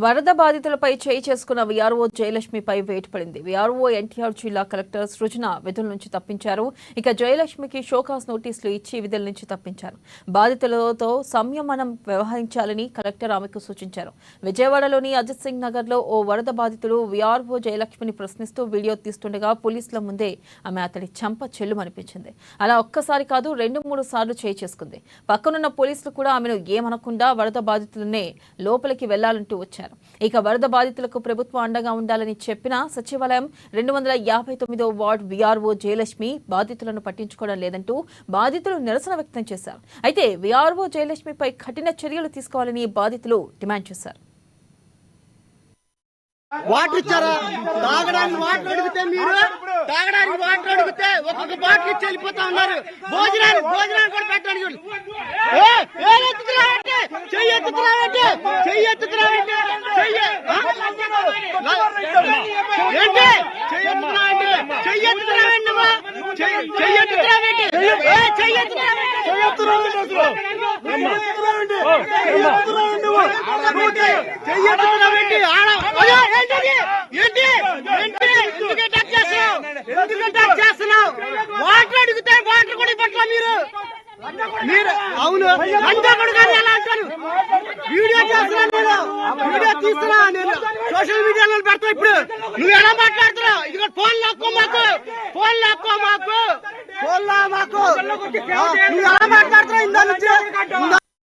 వరద బాధితులపై చేయి చేసుకున్న వీఆర్ఓ జయలక్ష్మిపై వేటు పడింది. వీఆర్ఓ ఎన్టీఆర్ జిల్లా కలెక్టర్ సృజన విధుల నుంచి తప్పించారు. ఇక జయలక్ష్మికి షోకాస్ నోటీసులు ఇచ్చి విధుల నుంచి తప్పించారు. బాధితులతో సంయమనం వ్యవహరించాలని కలెక్టర్ ఆమెకు సూచించారు. విజయవాడలోని అజిత్ సింగ్ నగర్ లో ఓ వరద బాధితుడు వీఆర్ఓ జయలక్ష్మిని ప్రశ్నిస్తూ వీడియో తీస్తుండగా పోలీసుల ముందే ఆమె అతడి చెంప చెల్లుమనిపించింది. అలా ఒక్కసారి కాదు 2-3 సార్లు చేయి చేసుకుంది. పక్కనున్న పోలీసులు కూడా ఆమెను ఏమనకుండా వరద బాధితులనే లోపలికి వెళ్లాలంటూ వచ్చారు. ఇక వరద బాధితులకు ప్రభుత్వం అండగా ఉండాలని చెప్పిన సచివాలయం 259వ వార్డు వీఆర్ఓ జయలక్ష్మి బాధితులను పట్టించుకోవడం లేదంటూ బాధితులు నిరసన వ్యక్తం చేశారు. అయితే వీఆర్ఓ జయలక్ష్మిపై కఠిన చర్యలు తీసుకోవాలని బాధితులు డిమాండ్ చేశారు. వాటర్ ఇచ్చారా? తాగడానికి వాటర్ అడిగితే ఒక్కొక్క బాటిల్ ఇచ్చి వెళ్ళిపోతా ఉన్నారు. భోజనాన్ని కూడా పెట్టడానికి వాటర్ అడిగితే వాటర్ కూడా పట్ల మీరు అవును అంతా కూడా ఎలా అంటారు? వీడియో చేస్తున్నాను, వీడియో తీస్తున్నా, నేను సోషల్ మీడియాలో పెడతా. ఇప్పుడు నువ్వు ఎలా మాట్లాడుతున్నావు? ఇది ఫోన్ లాక్కో మాకు నువ్వు ఎలా మాట్లాడుతున్నావు? ఇందా నుంచి